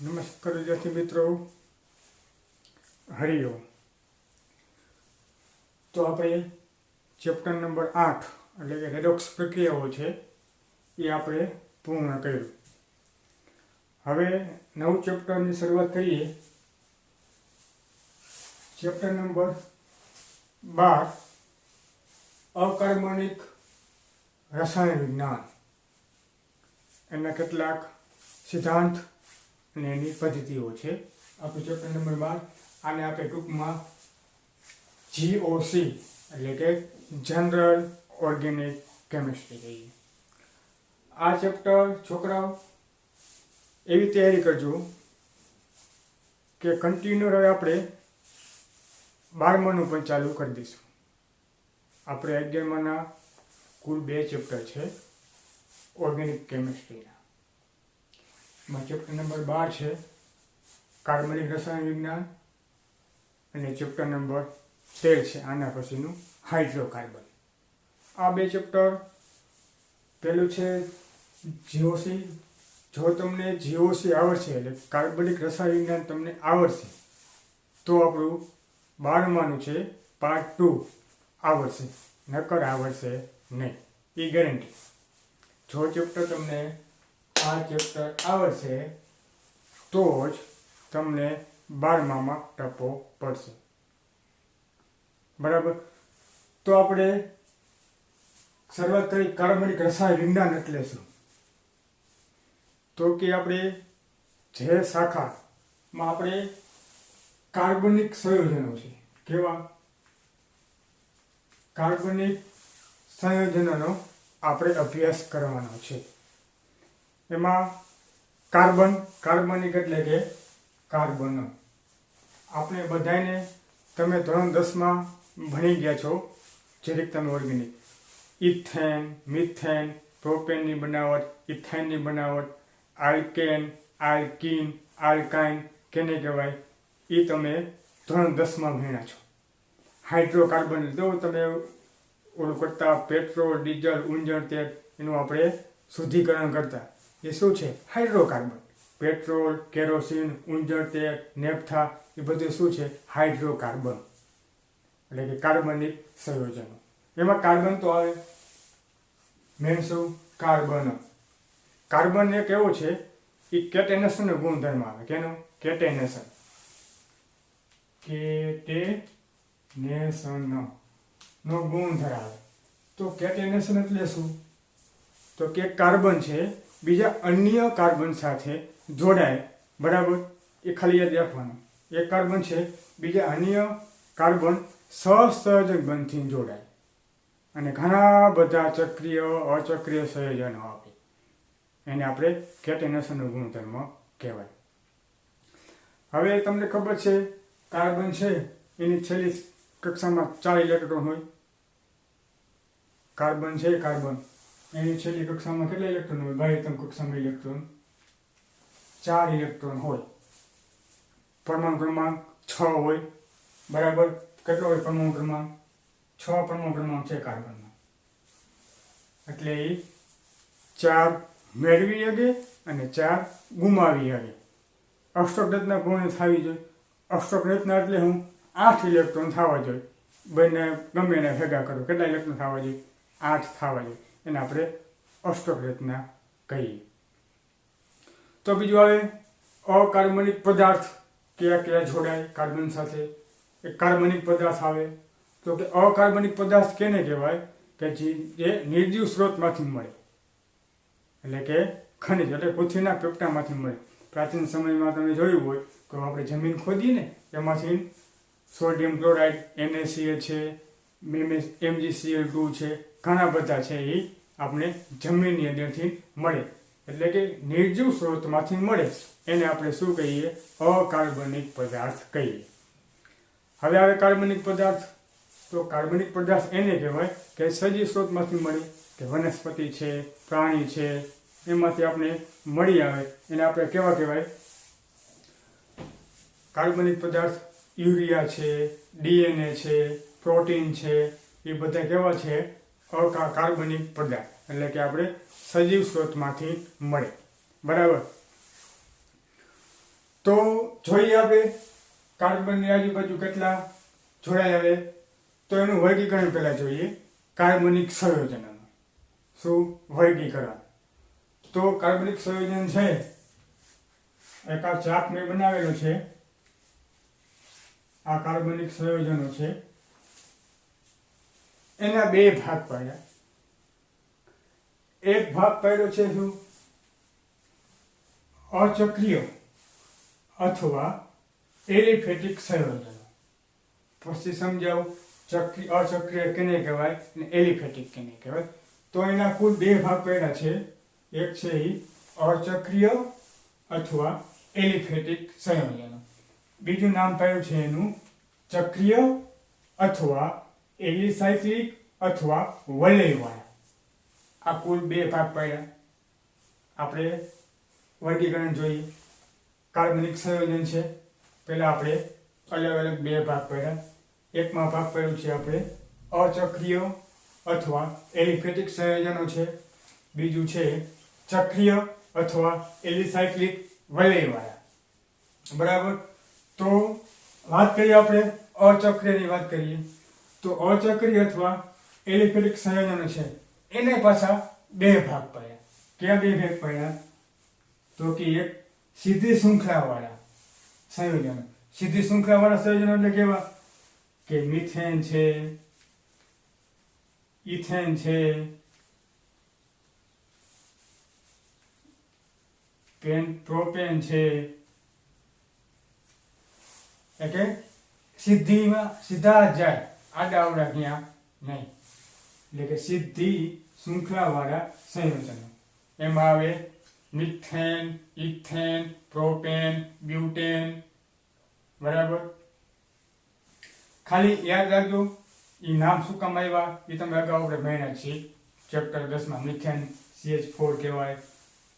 નમસ્કાર વિદ્યાર્થી મિત્રો, હરિઓમ. તો આપણે ચેપ્ટર નંબર 8 એટલે કે રેડોક્સ પ્રક્રિયાઓ છે એ આપણે પૂર્ણ કર્યું. હવે નવું ચેપ્ટરની શરૂઆત કરીએ. ચેપ્ટર નંબર 12 અકાર્બનિક રસાયણ વિજ્ઞાન, એના કેટલાક સિદ્ધાંત અને એની પદ્ધતિઓ છે. આપણું ચેપ્ટર નંબર 12 આને આપણે ટૂંકમાં GOC એટલે કે જનરલ ઓર્ગેનિક કેમિસ્ટ્રી કહીએ. આ ચેપ્ટર છોકરાઓ એવી તૈયારી કરજો કે કન્ટિન્યુ હવે આપણે 12માનું પણ ચાલુ કરી દઈશું. આપણે 11માના કુલ 2 ચેપ્ટર છે ઓર્ગેનિક કેમિસ્ટ્રીના. એમાં ચેપ્ટર નંબર 12 છે કાર્બનિક રસાયણ વિજ્ઞાન અને ચેપ્ટર નંબર 13 છે આના પછીનું હાઇડ્રોકાર્બન. આ 2 ચેપ્ટર, પહેલું છે GOC. જો તમને GOC આવડશે એટલે કાર્બનિક રસાયણ વિજ્ઞાન તમને આવડશે તો આપણું 12માનું છે પાર્ટ 2 આવડશે, નકર આવડશે નહીં, એ ગેરંટી. જો ચેપ્ટર તમને આ ચેપ્ટર આવડશે તો જ તમને 12મામાં ટપો પડશે. બરાબર. તો આપણે શરૂઆત કરી. કાર્બનિક રસાયણ વિજ્ઞાન એટલે શું? તો કે આપણે જે શાખામાં આપણે કાર્બનિક સંયોજનો છે, કેવા કાર્બનિક સંયોજનોનો આપણે અભ્યાસ કરવાનો છે. એમાં કાર્બનિક એટલે કે કાર્બન. આપણે બધાને તમે ધોરણ 10માં ભણી ગયા છો જરીક તમે ઓર્ગેનિક. ઇથેન, મિથેન, પ્રોપેનની બનાવટ, ઇથેનની બનાવટ, આલ્કેન, આલ્કીન, આલ્કાઇન કેને કહેવાય એ તમે ધોરણ 10માં ભણ્યા છો. હાઇડ્રોકાર્બન તો તમે ઓલું કરતા પેટ્રોલ, ડીઝલ, ઊંજણ તેલ એનું આપણે શુદ્ધિકરણ કરતા, એ શું છે? હાઇડ્રોકાર્બન. પેટ્રોલ, કેરોસીન, ઊંજણ તેલ, નેપ્થા એ બધું શું છે? હાઇડ્રોકાર્બન એટલે કે કાર્બનિક સંયોજનો. એમાં કાર્બન તો આવે મેન શું? કાર્બન. કાર્બન એક એવો છે એ કેટેનેશનનો ગુણધર્મ આવે. કેનો? કેટેનેશન. નો ગુણ ધરાવે. તો કેટેનેશન એટલે શું? તો કે કાર્બન છે બીજા અન્ય કાર્બન સાથે જોડાય. બરાબર. એ ખાલી યાદ રાખવાનું. એક કાર્બન છે બીજા અન્ય કાર્બન સહસંયોજક બંધથી જોડાય અને ઘણા બધા ચક્રીય અચક્રીય સંયોજનો આપે. એને આપણે કેટેનેશનનો ગુણધર્મ કહેવાય. હવે તમને ખબર છે કાર્બન છે એની છેલ્લી કક્ષામાં 4 ઇલેક્ટ્રોન હોય. કાર્બન છે કાર્બન એની છેલ્લી કક્ષામાં કેટલા ઇલેક્ટ્રોન હોય? બાહ્યતમ કક્ષામાં ઇલેક્ટ્રોન 4 ઇલેક્ટ્રોન હોય. પરમાણુ ક્રમાંક 6 હોય. બરાબર. કેટલો હોય પરમાણુ ક્રમાંક? 6 પરમાણુ ક્રમાંક છે કાર્બનમાં. એટલે એ 4 મેળવી શકે અને 4 ગુમાવી શકે. અષ્ટક રચના પૂર્ણ થવી જોઈએ. અષ્ટક રચના એટલે હું 8 ઇલેક્ટ્રોન થવા જોઈએ. બંને ગમે એને ભેગા કરો કેટલા ઇલેક્ટ્રોન થવા જોઈએ? 8 થવા જોઈએ. એને આપણે અષ્ટક રચના કહીએ. તો બીજું આવે અકાર્બનિક પદાર્થ. કયા કયા જોડાય કાર્બન સાથે? એક કાર્બનિક પદાર્થ આવે. તો કે અકાર્બનિક પદાર્થ કેને કહેવાય? કે જે નિર્જીવ સ્ત્રોતમાંથી મળે, એટલે કે ખનિજ એટલે પૃથ્વીના પોપટામાંથી મળે. પ્રાચીન સમયમાં તમે જોયું હોય તો આપણે જમીન ખોદીએ ને એમાંથી સોડિયમ ક્લોરાઇડ, NaCl છે, MgCl2 છે, ઘણા બધા છે એ આપણે જમીનની અંદરથી મળે. એટલે કે નિર્જીવ સ્ત્રોતમાંથી મળે એને આપણે શું કહીએ? અકાર્બનિક પદાર્થ કહીએ. હવે આવે કાર્બનિક પદાર્થ. તો કાર્બનિક પદાર્થ એને કહેવાય કે સજીવ સ્ત્રોતમાંથી મળે, કે વનસ્પતિ છે, પ્રાણી છે, એમાંથી આપણે મળી આવે એને આપણે કેવા કહેવાય? કાર્બનિક પદાર્થ. યુરિયા છે, DNA છે, પ્રોટીન છે, એ બધા કેવા છે? કાર્બનિક પદાર્થ. એટલે કે આપણે સજીવ સ્ત્રોતમાંથી મળે. બરાબર. હવે આપણે કાર્બનિક પદાર્થ. તો કાર્બનિક પદાર્થ એને કહેવાય કે સજીવ સ્ત્રોતમાંથી મળે, કે વનસ્પતિ છે, પ્રાણી છે, એમાંથી આપણે મળી આવે એને આપણે કેવા કહેવાય? કાર્બનિક પદાર્થ. કાર્બનિક પદાર્થ. યુરિયા છે, DNA છે, પ્રોટીન છે, એ બધા કેવા છે? કાર્બનિક પદાર્થ. એટલે કે આપણે સજીવ સ્ત્રોતમાંથી મળે. બરાબર. તો જોઈએ આપણે કાર્બનની આજુબાજુ કેટલા જોડાઈ આવે. તો એનું વર્ગીકરણ પહેલાં જોઈએ કાર્બનિક સંયોજનનું. શું વર્ગીકરણ? તો કાર્બનિક સંયોજન છે એક આ ચાર્ટ મેં બનાવેલો છે. આ કાર્બનિક સંયોજનો છે, એના બે ભાગ પાડ્યા. એક ભાગ પાડ્યો છે શું અચક્રીય અથવા એલિફેટિક સંયોજનો. પછી સમજાવું અચક્રીય કેને કહેવાય અને એલિફેટિક કેને કહેવાય. તો એના કુલ બે ભાગ પાડ્યા છે. એક છે એ અચક્રીય અથવા એલિફેટિક સંયોજનો. બીજું નામ પાડ્યું છે એનું ચક્રીય અથવા એલિસાયક્લિક અથવા વલયવાળા. આ કુલ બે ભાગ પાડ્યા. આપણે વર્ગીકરણ જોઈએ. કાર્બનિક સંયોજન છે, પહેલાં આપણે અલગ અલગ બે ભાગ પાડ્યા. એકમાં ભાગ પાડ્યું છે આપણે અચક્રીય અથવા એલિફેટિક સંયોજનો છે. બીજું છે ચક્રીય અથવા એલિસાયક્લિક વલયવાળા. બરાબર. તો વાત કરીએ આપણે અચક્રીયની વાત કરીએ તો અચક્રીય અથવા એલિફેટિક સંયોજનો છે એને પાછા બે ભાગ પાડ્યા. કયા બે ભાગ પાડ્યા? તો કે એક સીધી શૃંખલાવાળા સંયોજનો. સીધી શૃંખલાવાળા સંયોજનો એટલે કેવા? કે મિથેન છે, ઇથેન છે, પ્રોપેન છે. એટલે સીધા જ જાય, આડા અવડા ક્યાં નહીં. એટલે કે સીધી શૃંખલાવાળા સંયોજનો. એમાં આવે મિથેન, ઇથેન, પ્રોપેન, બ્યુટેન. બરાબર. ખાલી યાદ રાખજો એ નામ શું કામ આવ્યા એ તમે અગાઉ આપણે ભણ્યા છીએ ચેપ્ટર 10માં. મિથેન CH4 કહેવાય,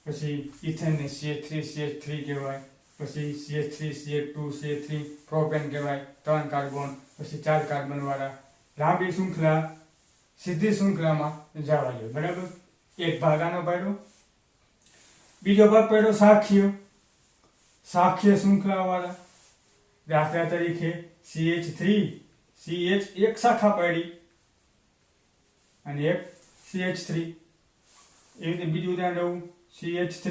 પછી ઇથેનને CH3 કહેવાય, પછી CH3 CH2 CH3 પ્રોપેન કહેવાય, 3 કાર્બન, પછી 4 કાર્બન વાળા. લાંબી શૃંખલા સીધી શૃંખલામાં જવા જોઈએ. બરાબર. એક ભાગ આનો પાડ્યો. બીજો ભાગ પાડ્યો શાખીય શૃંખલાવાળા. દાખલા તરીકે CH3 એક શાખા પાડી અને એક CH3. એવી રીતે બીજું ઉદાહરણ લઉં CH3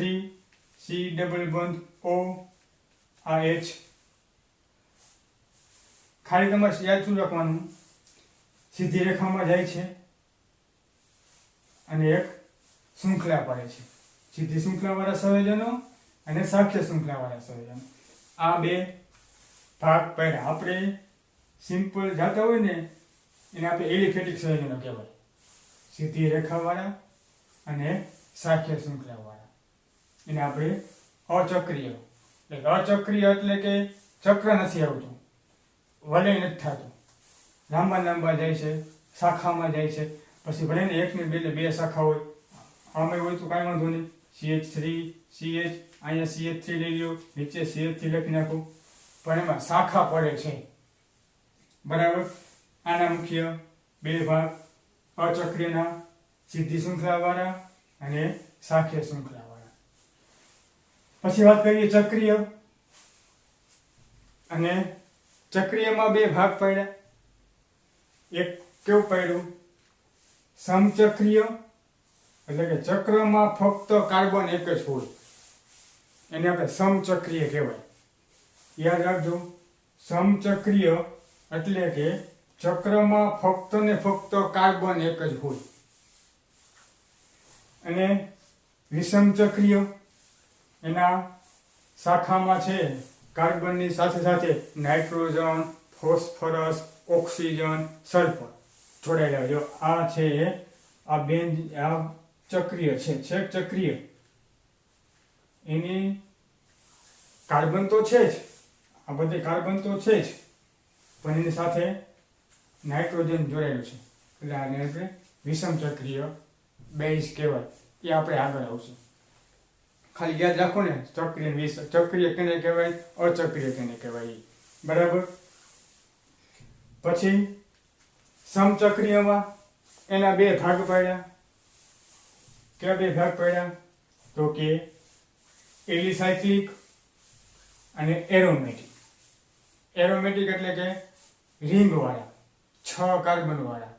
C ડબલ બંધ O આ H. ખાલી તમારે યાદ શું રાખવાનું? સીધી રેખામાં જાય છે અને એક શૃંખલા પડે છે. સીધી શૃંખલાવાળા સંયોજનો અને શાખીય શૃંખલાવાળા સંયોજનો. આ બે ભાગ પાડ્યા. આપણે સિમ્પલ જાતા હોય ને એને આપણે એલિફેટિક સંયોજનો કહેવાય. સીધી રેખાવાળા અને શાખીય શૃંખલાવાળા. એને આપણે અચક્રીય. અચક્રીય એટલે કે ચક્ર નથી આવતું, વલય નથી થતું, લાંબા જાય છે, શાખામાં જાય છે. પછી ભલે ને એકની બે શાખા હોય, આમાં હોય તો કાંઈ વાંધો નહીં. CH3 CH અહીંયા CH3 લઈ લ્યો, નીચે CH3 લખી નાખો, પણ એમાં શાખા પડે છે. બરાબર. આના મુખ્ય બે ભાગ અચક્રીયના સીધી શૃંખલાવાળા અને શાખીય શૃંખલાવાળા. પછી વાત કરીએ ચક્રીય. અને ચક્રીયમાં બે ભાગ પાડ્યા. એક કેવું પાડ્યું? સમચક્રીય એટલે કે ચક્રમાં ફક્ત કાર્બન એક જ હોય, એને આપણે સમચક્રીય કહેવાય. યાદ રાખજો, સમચક્રીય એટલે કે ચક્રમાં ફક્ત ને ફક્ત કાર્બન એક જ હોય. અને વિષમચક્રીય એના શાખામાં છે કાર્બનની સાથે સાથે નાઇટ્રોજન, ફોસ્ફરસ, ઓક્સિજન, સલ્ફર જોડાયેલા. જો આ છે આ ચક્રીય છે, છેક ચક્રીય. એની કાર્બન તો છે જ, આ બધે કાર્બન તો છે જ, પણ એની સાથે નાઇટ્રોજન જોડાયેલું છે. એટલે આને આપણે વિષમ ચક્રીય બેઝ કહેવાય. એ આપણે આગળ આવશે. ખાલી યાદ રાખો ને ચક્રીય કેને કહેવાય, અચક્રીય કેને કહેવાય. બરાબર. પછી સમચક્રીયમાં એના બે ભાગ પાડ્યા. કયા બે ભાગ પાડ્યા? તો કે એલિસાયક્લિક અને એરોમેટિક. એરોમેટિક એટલે કે રિંગવાળા, 6 કાર્બનવાળા.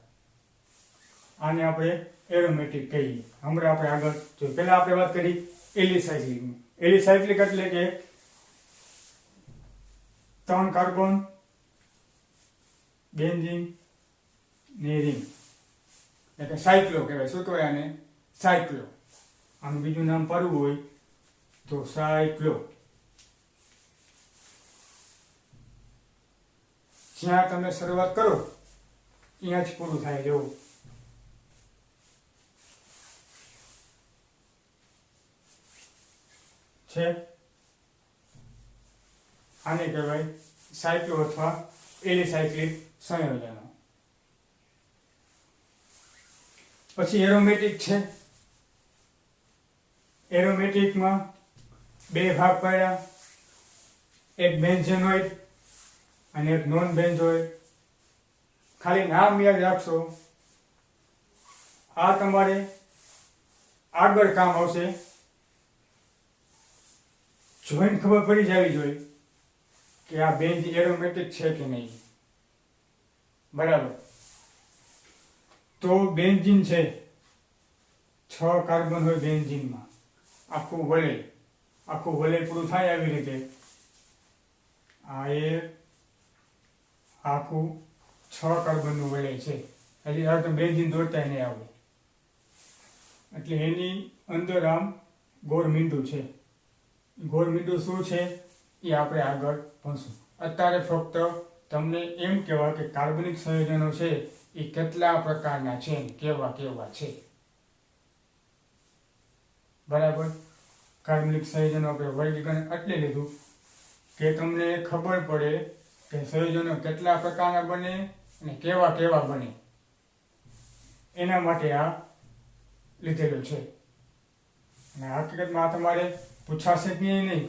આને આપણે એરોમેટિક કહીએ. હમણાં આપણે આગળ જોઈએ. પહેલાં આપણે વાત કરી એલિસાયક્લિકની. એલિસાયક્લિક એટલે કે 3 કાર્બન, બેન્ઝીન ને રિંગ, એટલે સાયક્લો કહેવાય. શું કહેવાય આને? સાયક્લો. આનું બીજું નામ પાડવું હોય તો સાયક્લો. જ્યાં તમે શરૂઆત કરો ત્યાં જ પૂરું થાય. જેવું છે આને કહેવાય સાયક્લો અથવા એલિસાયક્લિક સંયોજનો. પછી એરોમેટિક છે. એરોમેટિકમાં 2 ભાગ પાડ્યા, એક બેન્ઝેનોઇડ અને એક નોન બેન્ઝોઇડ. ખાલી નામ યાદ રાખશો, આ તમારે આગળ કામ આવશે. જોઈને ખબર પડી જવી જોઈએ કે આ બેન્ઝીન એરોમેટિક છે કે નહીં. બરાબર. તો બેન્ઝીન છે, 6 કાર્બન હોય બેન્ઝીનમાં. આખું વલેલ પૂરું થાય આવી રીતે. આ એક આખું 6 કાર્બનનું વલેલ છે. હજી આ તો બેન્ઝીન દોરતા નહીં આવે. એટલે એની અંદર આમ ગોળમીંડું છે. ગોળમીંડું શું છે એ આપણે આગળ ભણશું. અત્યારે ફક્ત તમને એમ કહેવાય કે કાર્બનિક સંયોજનો છે એ કેટલા પ્રકારના છે, કેવા કેવા છે. બરાબર. કાર્બનિક સંયોજનો આપણે વર્ગીકરણ એટલે લીધું કે તમને ખબર પડે કે સંયોજનો કેટલા પ્રકારના બને અને કેવા કેવા બને. એના માટે આ લીધેલું છે. અને હકીકતમાં આ તમારે પૂછાશે ક્યાંય નહીં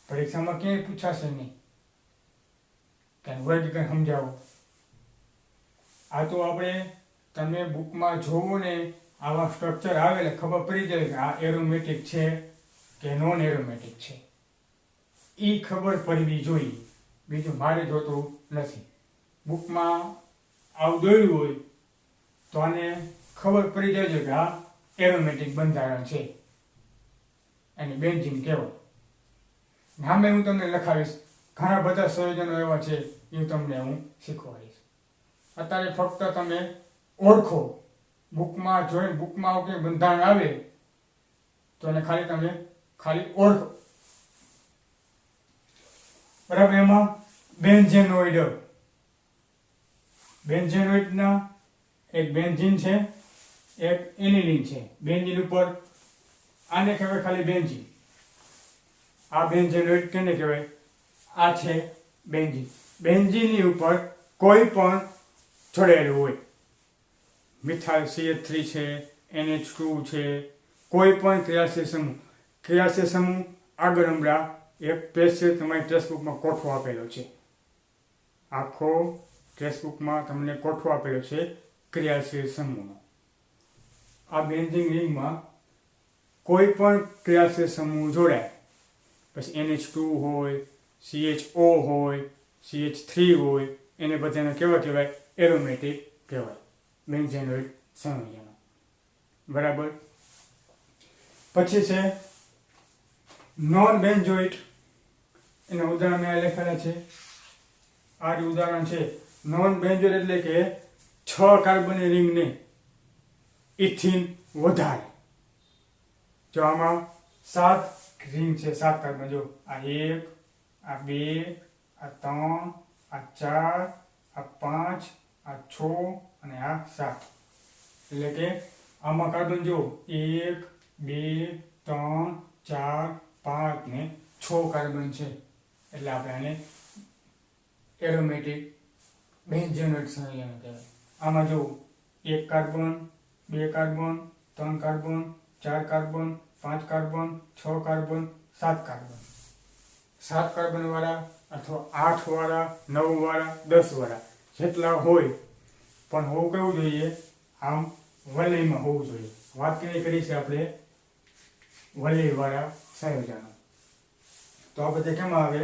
પરીક્ષામાં ક્યાંય પૂછાશે નહીં કે વર્ગીકરણ સમજાવો. આ તો આપણે તમે બુકમાં જોવો ને આવા સ્ટ્રક્ચર આવે એટલે ખબર પડી જાય કે આ એરોમેટિક છે કે નોન એરોમેટિક છે. એ ખબર પડવી જોઈએ. બીજું મારે જોતું નથી. બુકમાં આવું દોર્યું હોય તો આને ખબર પડી જાય છે કે આ એરોમેટિક બંધારણ છે, એને બેન્ઝીન કહેવાય. નામે હું તમને લખાવીશ. ઘણા બધા સંયોજનો એવા છે એ તમને હું શીખવાડીશ. અત્યારે ફક્ત તમે ઓળખો. બુકમાં જોઈને બુકમાં કે બંધારણ આવે તો એને તમે ખાલી ઓળખો. બરાબર. એમાં બેન્ઝેનોઇડના એક બેન્ઝીન છે, એક એનિલીન છે. બેન્ઝીન ઉપર આને કહેવાય ખાલી બેન્ઝીન. આ બેન્ઝેનોઇડ કેને કહેવાય? આ છે બેન્ઝીન. બેન્ઝીનની ઉપર કોઈ પણ જોડાયેલું હોય. મિથાઇલ CH3 છે, NH2 છે, કોઈ પણ ક્રિયાશીલ સમૂહ આગળ હમણાં એક પેજ છે તમારી ટેક્સ્ટબુકમાં કોઠો આપેલો છે. આખો ટેક્સ્ટબુકમાં તમને કોઠો આપેલો છે ક્રિયાશીલ સમૂહનો. આ બેન્ઝીન રિંગમાં કોઈ પણ ક્રિયાશીલ સમૂહ જોડાય, પછી NH2 હોય, CHO હોય, CH3 હોય, એને બધાને કેવા કહેવાય? એરોમેટિક કહેવાય. બેન્ઝેનોઇડ સંયોજનો. બરાબર. પછી છે નોન બેન્ઝોઇડ. એના ઉદાહરણ મેં લખેલા છે. આ જ ઉદાહરણ છે. નોન બેન્ઝોઇડ એટલે કે 6 કાર્બનની રિંગને ઇથિન વધારે. જો આમાં 7 રિંગ છે, 7 કાર્બન. જો આ 1, આ 2, આ 3, આ 4, આ 5, આ 6 અને આ 7. એટલે કે આમાં કાર્બન જો 1, 2, 3, 4, 5 ને 6 કાર્બન છે. એટલે આપણે આને એરોમેટિક બેન્ઝેનોઇડ સંયોજન કહેવાય. આમાં જો 1 carbon, 2 carbon, 3 carbon, 4 carbon, 5 carbon, 6 carbon, 7 carbon. 7 carbon વાળા અથવા 8 વાળા, 9 વાળા, 10 વાળા જેટલા હોય, પણ હોવું કેવું જોઈએ? આમ વલયમાં હોવું જોઈએ. વાત કરી છે આપણે વલયવાળા સંયોજનો. તો આ બધા કેમાં આવે?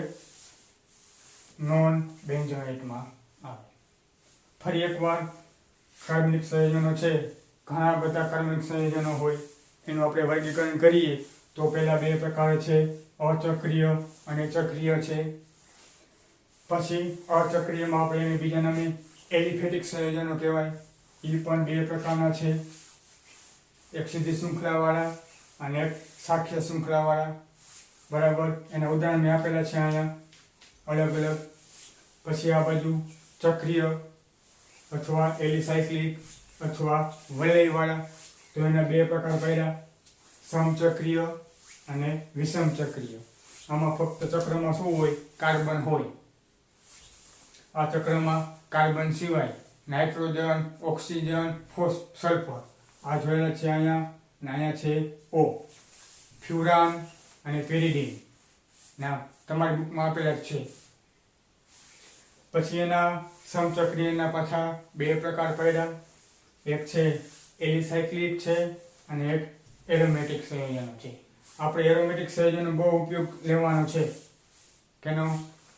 નોન બેન્ઝોએટમાં આવે. ફરી એકવાર કાર્બનિક સંયોજનો છે, ઘણા બધા કાર્બનિક સંયોજનો હોય, એનું આપણે વર્ગીકરણ કરીએ તો પહેલા બે પ્રકાર છે, અચક્રીય અને ચક્રીય છે. પછી અચક્રીયમાં આપણે એને બીજા નામે એલિફેટિક સંયોજનો કહેવાય. એ પણ બે પ્રકારના છે, એક સીધી શૃંખલાવાળા અને એક શાખ્ય શૃંખલાવાળા. બરાબર, એના ઉદાહરણ મેં આપેલા છે અહીંયા અલગ અલગ. પછી આ બાજુ ચક્રીય અથવા એલિસાયક્લિક અથવા વલયવાળા, તો એના બે પ્રકાર પડ્યા, સમચક્રીય અને વિષમચક્રીય. આમાં ફક્ત ચક્રમાં શું હોય? કાર્બન હોય. આ ચક્રમાં કાર્બન સિવાય નાઇટ્રોજન, ઓક્સિજન, સલ્ફર આ જોયેલા છે અહીંયા, અને અહીંયા છે O, ફ્યુરાન અને પેરિડીન ના તમારી બુકમાં આપેલા જ છે. પછી એના સમચક્રીયના પાછા બે પ્રકાર પડ્યા, એક છે એલિસાયક્લિક છે અને એક એરોમેટિક સંયોજનો છે. આપણે એરોમેટિક સંયોજનો બહુ ઉપયોગ લેવાનો છે. કેનો?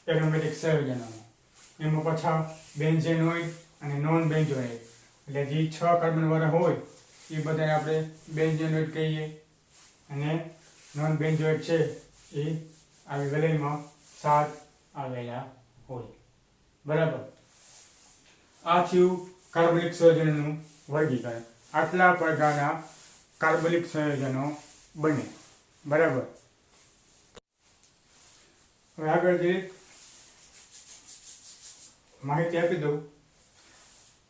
એરોમેટિક સંયોજનો. એમાં પાછા બેન્ઝેનોઇડ અને નોન બેન્ઝોઇડ, એટલે જે 6 કાર્બન વાળા હોય એ બધાને આપણે બેન્ઝેનોઇડ કહીએ, અને નોન બેન્ઝોઇડ છે એ આવી વલયમાં 7 આવેલા હોય. બરાબર, આ થયું કાર્બનિક સંયોજનનું વર્ગીકરણ. આટલા પ્રકારના કાર્બનિક સંયોજનો બને. બરાબર, હવે આગળ જઈએ, માહિતી આપી દઉં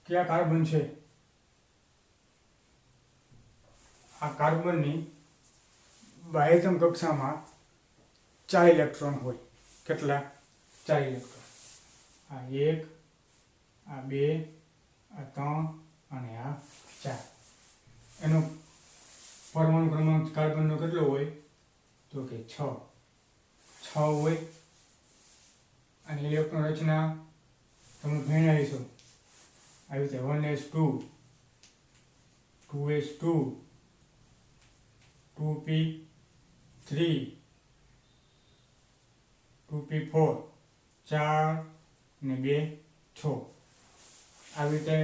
કે આ કાર્બન છે, આ કાર્બનની બાહ્યતમ કક્ષામાં 4 ઇલેક્ટ્રોન હોય. કેટલા? 4 ઇલેક્ટ્રોન. આ 1, આ 2, આ 3 અને આ 4. એનો પરમાણુ ક્રમાંક કાર્બનનો કેટલો હોય? તો કે 6 હોય. અને ઇલેક્ટ્રોન રચના તમે ભણાવીશું આવી રીતે 1s2, 2s2, 2p3, 2p4, 4 ને 2 6. આવી રીતે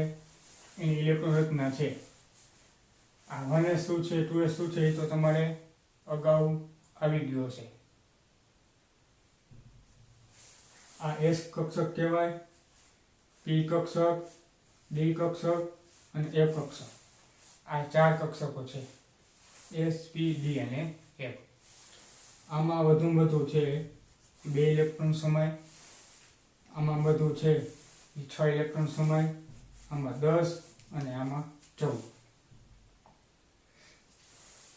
એની ઇલેક્ટ્રોન રચના છે. આ 1s શું છે, 2s શું છે એ તો તમારે અગાઉ આવી ગયો છે. આ S કક્ષક કહેવાય, P કક્ષક, D કક્ષક અને F કક્ષક. આ 4 કક્ષકો છે, S, P, D અને F. આમાં વધુમાં વધુ છે 2 ઇલેક્ટ્રોન સમાય, આમાં બધું છે 6 ઇલેક્ટ્રોન સમાય, આમાં 10 અને આમાં 14.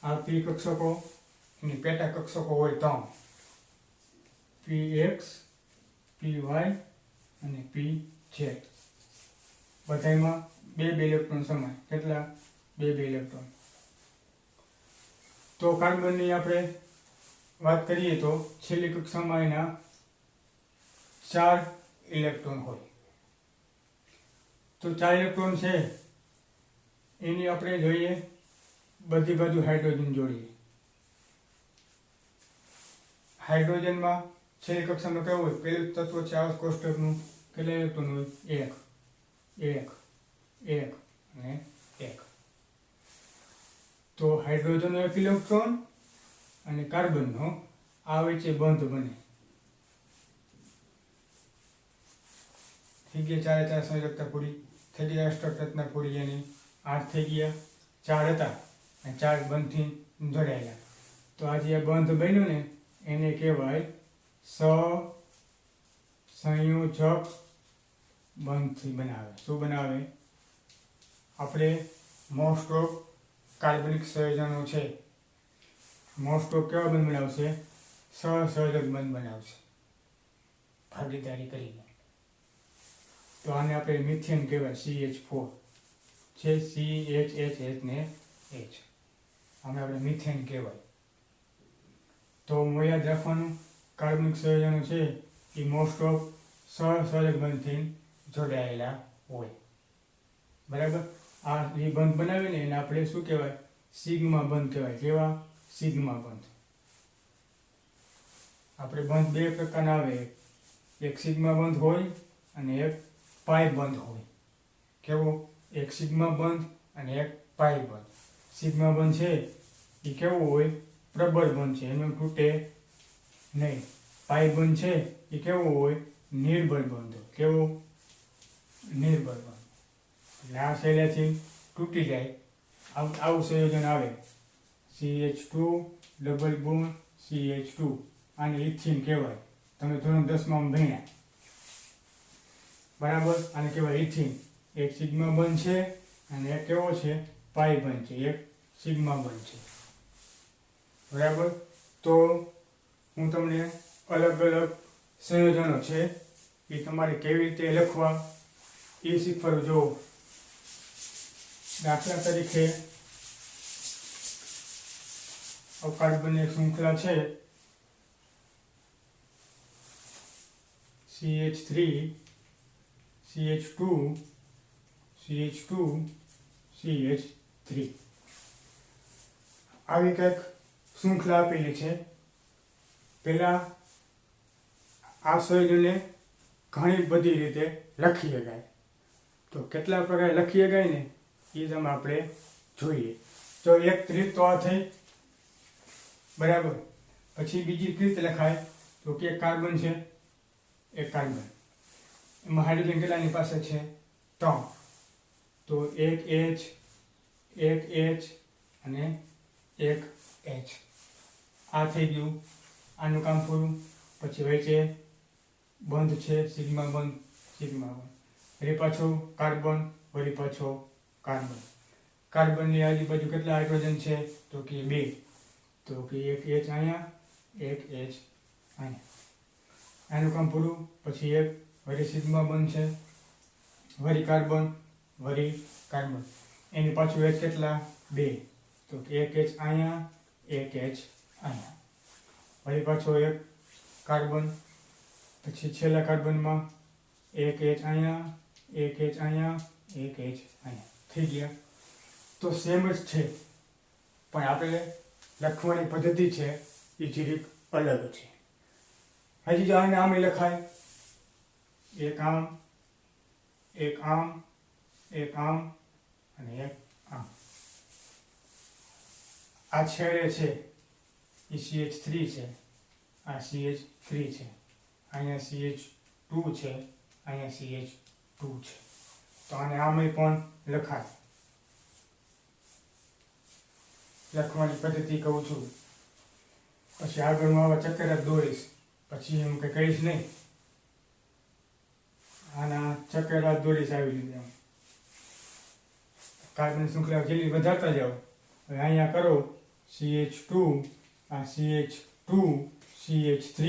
આ P કક્ષકો, એની પેટા કક્ષકો હોય 3, PX, PY અને PZ. બધામાં 2 ઇલેક્ટ્રોન સમાય. કેટલા? 2 ઇલેક્ટ્રોન. તો કાર્બનની આપણે વાત કરીએ તો છેલ્લી કક્ષામાં એના 4 ઇલેક્ટ્રોન હોય. તો 4 ઇલેક્ટ્રોન છે એની આપણે જોઈએ બધી બાજુ હાઇડ્રોજન જોડીએ. હાઇડ્રોજનમાં છેલ્લી કક્ષામાં કેવું હોય? પહેલું તત્વ છે આ કોષ્ટકનું, કેટલા ઇલેક્ટ્રોન હોય? 1 અને 1. તો હાઇડ્રોજનનો 1 ઇલેક્ટ્રોન અને કાર્બનનો આ વચ્ચે બંધ બને. થઈ ગયા 4 સંયોજકતા પૂરી, થઈ ગયા અષ્ટક રચના પૂરી. એની 8 થઈ ગયા, 4 હતા અને 4 બંધથી જોડાયેલા. તો આ જે બંધ બન્યો ને એને કહેવાય સહસંયોજક બંધથી બનાવે. શું બનાવે? આપણે મોસ્ટ ઓફ કાર્બનિક સંયોજનો છે, મોસ્ટ ઓફ કેવા બંધ બનાવશે? સહસંયોજક બંધ બનાવશે ભાગીદારી કરીને. તો આને આપણે મિથેન કહેવાય, CH4 છે, CHH ને H, આને આપણે મિથેન કહેવાય. તો યાદ રાખવાનું, કાર્બનિક સંયોજનો છે એ મોસ્ટ ઓફ સહસંયોજક બંધથી જોડાયેલા હોય. બરાબર, આ જે બંધ બનાવીને એને આપણે શું કહેવાય? સિગ્મા બંધ કહેવાય. કેવા? સિગ્મા બંધ. આપણે બંધ બે પ્રકારના આવે, એક સિગ્મા બંધ હોય અને એક પાઈ બંધ હોય. કેવો? એક સિગ્મા બંધ અને એક પાઈ બંધ. સિગ્મા બંધ છે એ કેવું હોય? પ્રબળ બંધ છે, એમાં તૂટે નહીં. પાઈ બંધ છે એ કેવું હોય? નિર્બળ બંધ. કેવું? નિર્બળ બંધ. એટલે આ સહેલાથી તૂટી જાય. આવું સંયોજન આવે. CH2 ડબલ બોન્ડ CH2, આને ઇથિન કહેવાય. તમે ધોરણ 10માં ભણ્યા, બરાબર? આને કહેવાય ઇથિન. એક સિગ્મા બંધ છે અને એક કેવો છે? પાઈ બંધ છે. એક સિગ્મા બંધ છે, બરાબર? તો હું તમને અલગ અલગ સંયોજનો છે એ તમારે કેવી રીતે લખવા એ શીખવાડું. જો દાખલા તરીકે કાર્બનની એક શૃંખલા છે CH3 CH2 CH2 CH3, આવી કંઈક શૃંખલા આપેલી છે. પહેલા આ સંયોજનને ઘણી બધી રીતે લખી શકાય. તો કેટલા પ્રકારે લખી શકાય ને એ તમે આપણે જોઈએ. તો એક રીત તો આ થઈ, બરાબર. પછી બીજી રીત લખાય તો કે કાર્બન છે, એક કાર્બન, એમાં હાઇડ્રોજન કેટલાની પાસે છે? 3. તો એક H અને એક H. આ થઈ ગયું, આનું કામ પૂરું. પછી વચ્ચે બંધ છે, સિગ્મા બંધ, સિગ્મા બંધ. વળી પાછો કાર્બન, વળી પાછો કાર્બન. કાર્બનની આજુબાજુ કેટલા હાઇડ્રોજન છે? તો કે 2. તો કે એક H અહીંયા, એક H અહીંયા. આનું કામ પૂરું. પછી એક વળી સિગ્મા બંધ છે, વળી કાર્બન, વળી કાર્બન. એની પાછું H કેટલા? 2. તો કે એક H અહીંયા, એક H અહીંયા. વળી પાછો એક કાર્બન. પછી છેલ્લા કાર્બનમાં એક H અહીંયા, એક H અહીંયા, એક H અહીંયા. થઈ ગયા. તો સેમ જ છે, પણ આપણે લખવાની પદ્ધતિ છે એ જરીક અલગ છે. હજી જો આને આમ લખાય, એક આમ, એક આમ, એક આમ અને એક આમ. આ છેડે છે એ CH3 છે, આ CH3 છે, અહીંયા CH2 છે, અહીંયા CH2 છે. તો આને આમે પણ લખાય. લખવાની પદ્ધતિ કહું છું. પછી આગળ હું આવા ચક્કર જ દોરીશ, પછી એમ કંઈ કહીશ નહીં. આના ચક્કર જ દોરીશ આવી રીતે. કાર્બન શૃંખલા જેટલી વધારતા જાઓ. હવે અહીંયા કરો CH2, આ CH2 CH3,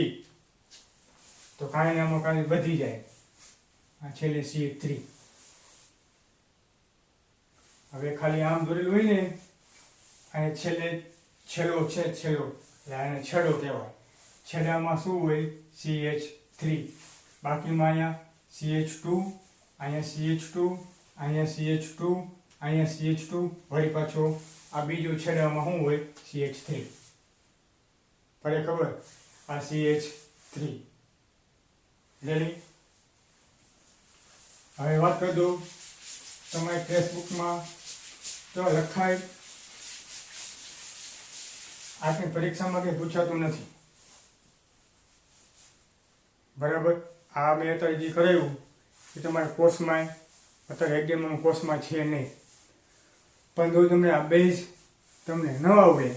તો કાંઈ આમાં કાંઈ વધી જાય. આ છેલ્લે CH3. હવે ખાલી આમ દોરેલું હોય ને, અને છેલ્લે છેલ્લો છે, છેલ્લો, એટલે આને છેડો કહેવાય. છેડામાં શું હોય? CH3. બાકીમાં અહીંયા CH2, અહીંયા CH2, અહીંયા CH2, અહીંયા CH2, વળી પાછો આ બીજો છેડામાં શું હોય? CH3. પડે ખબર? આ CH3. રેડી? હવે વાત કરી દઉં તમારી ટેક્સ્ટબુકમાં તો લખાય. આજની પરીક્ષામાં કંઈ પૂછાતું નથી, બરાબર? આ મેં અત્યારે જે કરાવ્યું એ તમારા કોર્સમાં, અત્યારે એક્ઝામમાં કોર્સમાં છે નહીં. પણ જો તમને આ બેઝ તમને ન આવડે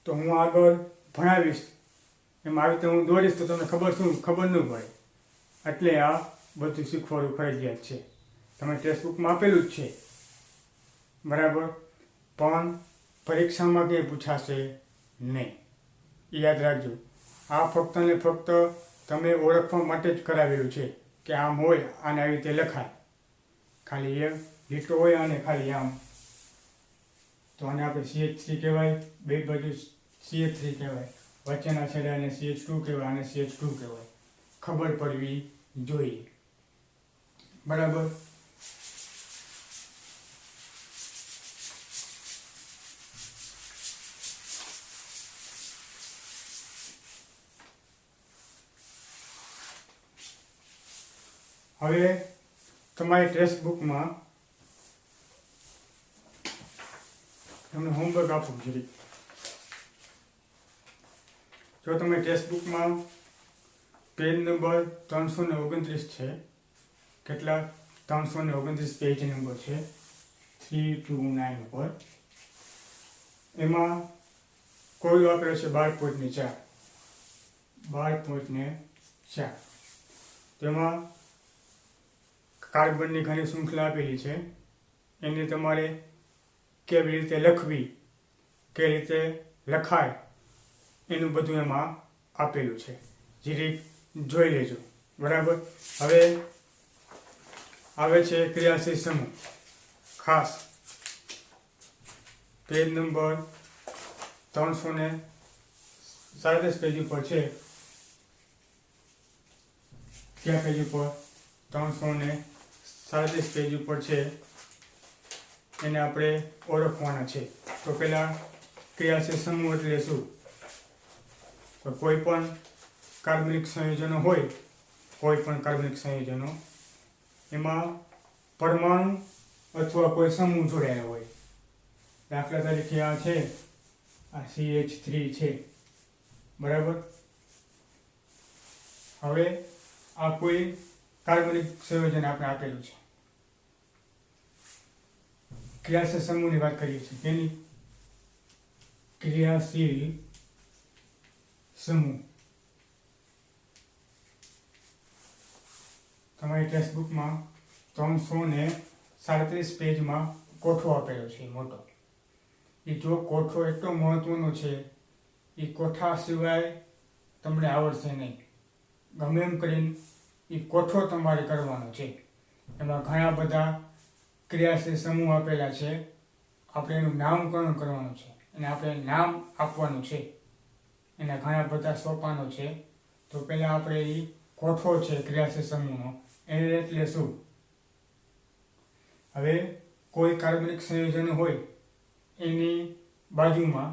તો હું આગળ ભણાવીશ, એમ આવી રીતે હું દોરીશ તો તમને ખબર ન પડે. એટલે આ બધું શીખવાડવું ફરજિયાત છે. તમે ટેક્સ્ટબુકમાં આપેલું જ છે, બરાબર? પણ પરીક્ષામાં કંઈ પૂછાશે નહીં, એ યાદ રાખજો. આ ફક્ત ને ફક્ત તમે ઓળખવા માટે જ કરાવેલું છે કે આમ હોય, આને આવી રીતે લખાય. ખાલી એક લીટો હોય અને ખાલી આમ. તો આને આપણે CH3 કહેવાય, બે બાજુ CH3 કહેવાય, વચ્ચેના છેડાને CH2 કહેવાય અને CH2 કહેવાય. ખબર પડવી જોઈએ, બરાબર? હવે તમારી ટેક્સ્ટ બુકમાં તમને હોમવર્ક આપું જરી. જો તમે ટેક્સ્ટ બુકમાં પેજ નંબર 329 છે, કેટલા 329 પેજ નંબર છે 329 ઉપર, એમાં કોઈ વાપર્યો છે 12.4. તેમાં કાર્બનની ઘણી શૃંખલા આપેલી છે, એને તમારે કેવી રીતે લખવી, કેવી રીતે લખાય, એનું બધું એમાં આપેલું છે. જીરીક જોઈ લેજો, બરાબર. હવે આવે છે ક્રિયાશીલ સમૂહ. ખાસ પેજ નંબર 337 પેજ ઉપર છે. કયા પેજ ઉપર? 337 પેજ ઉપર છે. એને આપણે ઓળખવાના છે. તો પહેલા ક્રિયાશીલ સમૂહ એટલે શું? તો કોઈ પણ કાર્બનિક સંયોજનો હોય, કોઈ પણ કાર્બનિક સંયોજનો, એમાં પરમાણુ અથવા કોઈ સમૂહ જોડાયેલા હોય. દાખલા તરીકે આ છે, આ CH3 છે, બરાબર. હવે આ કોઈ કાર્બનિક સંયોજન આપણે આપેલું છે. ક્રિયાશીલ સમૂહની વાત કરીએ છીએ. તેની ક્રિયાશીલ સમૂહ તમારી ટેક્સ્ટ બુકમાં 337 પેજમાં કોઠો આપેલો છે મોટો. એ જો કોઠો એટલો મહત્વનો છે, એ કોઠા સિવાય તમને આવડશે નહીં. ગમે એમ કરીને એ કોઠો તમારે કરવાનો છે. એમાં ઘણા બધા ક્રિયાશીલ સમૂહ આપેલા છે. આપણે એનું નામકરણ કરવાનું છે અને આપણે નામ આપવાનું છે. એના ઘણા બધા સોપાનો છે. તો પહેલાં આપણે એ કોઠો છે ક્રિયાશીલ સમૂહનો, એને એટલે શું? હવે કોઈ કાર્બનિક સંયોજન હોય, એની બાજુમાં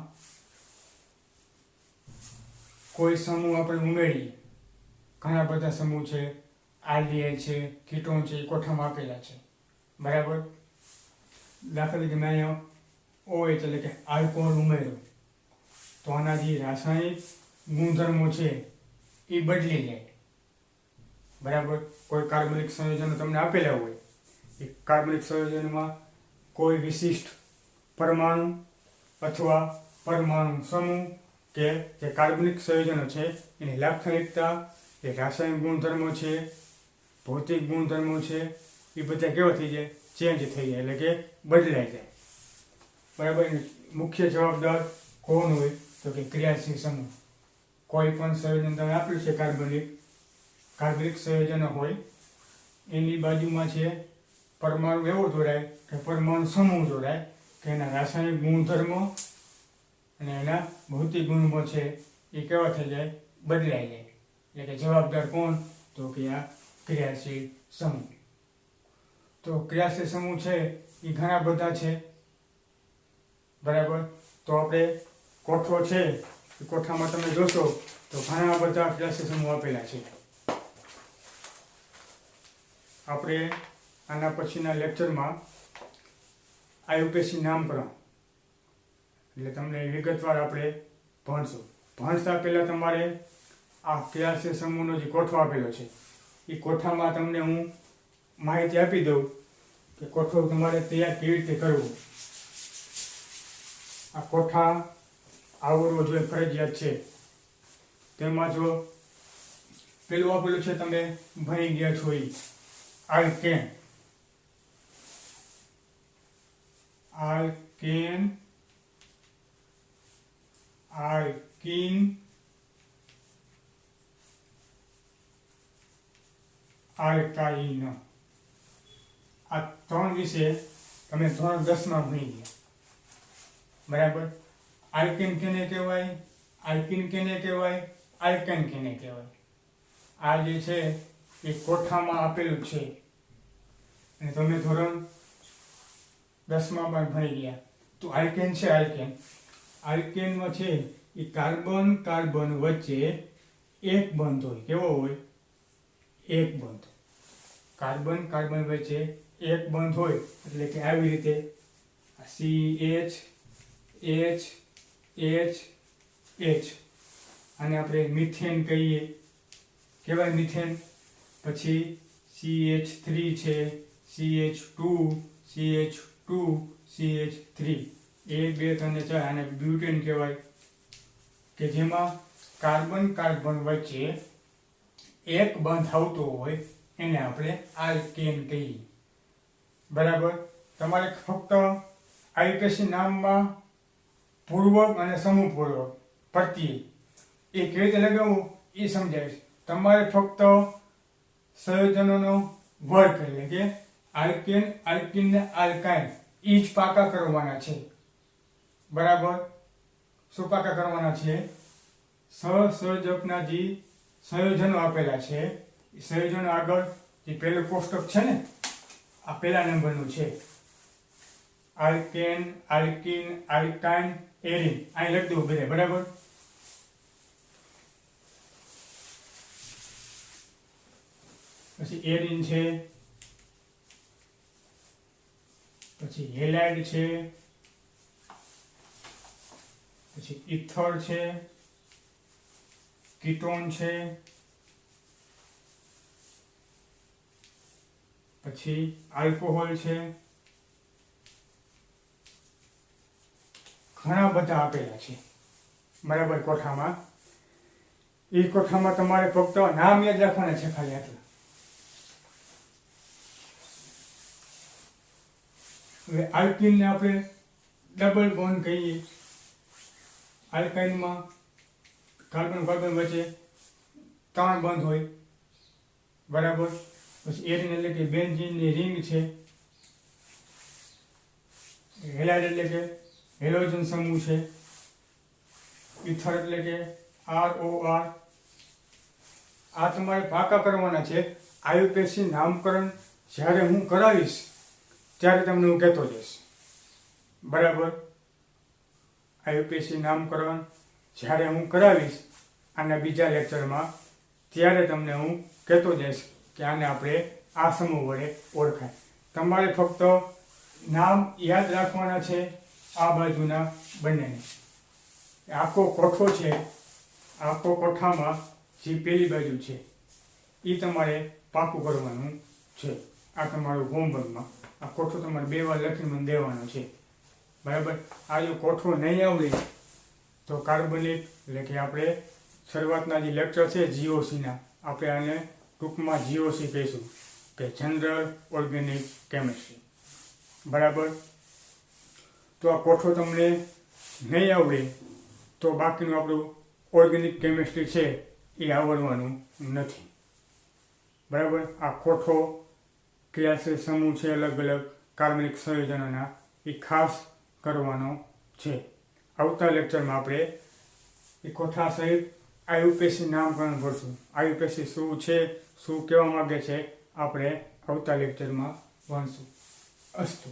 કોઈ સમૂહ આપણે ઉમેરીએ. ઘણા બધા સમૂહ છે, આલ્ડિહાઇડ છે, કીટોન છે, એ કોઠામાં આપેલા છે, બરાબર. દાખલા તરીકે મેં અહીંયા OH એટલે કે આલ્કોહોલ ઉમેર્યો, તો આના જે રાસાયણિક ગુણધર્મો છે એ બદલી જાય, બરાબર. કોઈ કાર્બનિક સંયોજનો તમને આપેલા હોય, એ કાર્બનિક સંયોજનમાં કોઈ વિશિષ્ટ પરમાણુ અથવા પરમાણુ સમૂહ કે જે કાર્બનિક સંયોજનો છે એની લાક્ષણિકતા, એ રાસાયણિક ગુણધર્મો છે, ભૌતિક ગુણધર્મો છે, એ બધા કેવા થઈ જાય? ચેન્જ થઈ જાય, એટલે કે બદલાઈ જાય, બરાબર. મુખ્ય જવાબદાર કોણ હોય? તો કે ક્રિયાશીલ સમૂહ. કોઈ પણ સંયોજન તમે આપ્યું છે કાર્બનિક સંયોજનો હોય, એની બાજુમાં છે પરમાણુ એવો જોડાય કે પરમાણુ સમૂહ જોડાય કે એના રાસાયણિક ગુણધર્મો અને એના ભૌતિક ગુણધર્મો છે એ કેવા થઈ જાય? બદલાઈ જાય. એટલે કે જવાબદાર કોણ? તો કે આ ક્રિયાશીલ સમૂહ. તો ક્રિયાશીલ સમૂહ છે એ ઘણા બધા છે, બરાબર. તો આપણે કોઠો છે, એ કોઠામાં તમે જોશો તો ઘણા બધા ક્રિયાશીલ સમૂહ આપેલા છે. આપણે આના પછીના લેક્ચરમાં આયુપેશી નામકરણ એટલે તમને વિગતવાર આપણે ભણશું. ભણતા પહેલાં તમારે આ ક્રિયાશીલ સમૂહનો જે કોઠો આપેલો છે, એ કોઠામાં તમને હું માહિતી આપી દઉં કે કોઠો તમારે તૈયાર કેવી રીતે કરવો. આ કોઠા આવડવો જોઈએ, ફરજિયાત છે. તેમાં જો પેલું આપેલું છે, તમે ભણી ગયા છો, એ આલ્કેન. Alkane, alkene, alkyne. આ ત્રણ વિશે તમે ધોરણ 10માં ભણી ગયા, બરાબર. આલ્કેન કેને કહેવાય? આલ્કીન કેને કહેવાય? આલ્કેન કેને કહેવાય? આ જે છે એ કોઠામાં આપેલું છે અને તમે ધોરણ 10માં પણ ભણી ગયા. તો આલ્કેન છે, આલ્કેનમાં છે એ કાર્બન કાર્બન વચ્ચે એક બંધ હોય. કેવો હોય? એક બંધ. કાર્બન કાર્બન વચ્ચે એક બંધ હોય એટલે કે આવી રીતે CH H H H આને આપણે મિથેન કહીએ, કહેવાય મિથેન. પછી CH3 છે, CH2 CH2 CH3 1 2 3 4 આને બ્યુટેન કહેવાય, કે જેમાં કાર્બન કાર્બન વચ્ચે એક બંધ આવતો હોય એને આપણે આલ્કેન કહીએ. બરાબર. તમારે ફક્ત આઈયુપીએસી નામમાં પૂર્વક અને સમૂહપૂર્વક પ્રત્યય એ કેવી રીતે લગાવવું એ સમજાય છે. તમારે ફક્ત સંયોજનોનો વર્ગ એટલે કે આલ્કેન આલ્કીન ને આલ્કાઇન એ જ પાકા કરવાના છે. બરાબર. શું પાકા કરવાના છે? સહસંયોજકના જે સંયોજનો આપેલા છે એ સંયોજનો આગળ જે પહેલું કોષ્ટક છે ને આ પહેલા નંબરનું છે, આલ્કેન આલ્કીન આલ્કાઇન એરિન, અહીં લખી દઉં બધે. બરાબર. પછી એરિન છે, પછી હેલાઇડ છે, પછી ઇથર છે, કીટોન છે, પછી આલ્કોહોલ છે, ઘણા બધા આપેલા છે. બરાબર. કોઠામાં એ કોઠામાં તમારે ફક્ત નામ યાદ રાખવાના છે ખાલી આટલા. હવે આલ્કીનને આપણે ડબલ બોન્ડ કહીએ. આલ્કાઇનમાં કાર્બન કાર્બન વચ્ચે 3 બંધ હોય. બરાબર. પછી એરિન એટલે કે બેન્ઝીનની રિંગ છે. હેલાઇડ એટલે કે હેલોજન સમૂહ છે. ઇથર એટલે કે ROR. આ તમારે પાકા કરવાના છે. આઈયુપીએસી નામકરણ જ્યારે હું કરાવીશ ત્યારે તમને હું કહેતો જઈશ. બરાબર. આઈયુપીએસી નામકરણ જ્યારે હું કરાવીશ આના બીજા લેક્ચરમાં ત્યારે તમને હું કહેતો જઈશ કે આને આપણે આ સમૂહ વડે ઓળખાય. તમારે ફક્ત નામ યાદ રાખવાના છે આ બાજુના બંનેને. આખો કોઠો છે, આખો કોઠામાં જે પેલી બાજુ છે એ તમારે પાકું કરવાનું છે. આ તમારું હોમવર્કમાં આ કોઠો તમારે 2 વાર લખીને મને દેવાનો છે. બરાબર. આ જો કોઠો નહીં આવડે તો કાર્બનિક એટલે કે આપણે શરૂઆતના જે લેક્ચર છે જીઓસીના આપણે આને ટૂંકમાં જીઓસી કહીશું કે જનરલ ઓર્ગેનિક કેમિસ્ટ્રી. બરાબર. તો આ કોઠો તમને નહીં આવડે તો બાકીનું આપણું ઓર્ગેનિક કેમિસ્ટ્રી છે એ આવડવાનું નથી. બરાબર. આ કોઠો કયા છે સમૂહ છે અલગ અલગ કાર્બનિક સંયોજનોના એ ખાસ કરવાનો છે. આવતા લેક્ચરમાં આપણે એ કોઠા સહિત આઈયુપીએસી નામકરણ ભરશું. આઈયુપીએસી શું છે, શું કહેવા માગે છે આપણે આવતા લેક્ચરમાં ભણશું. અસ્તુ.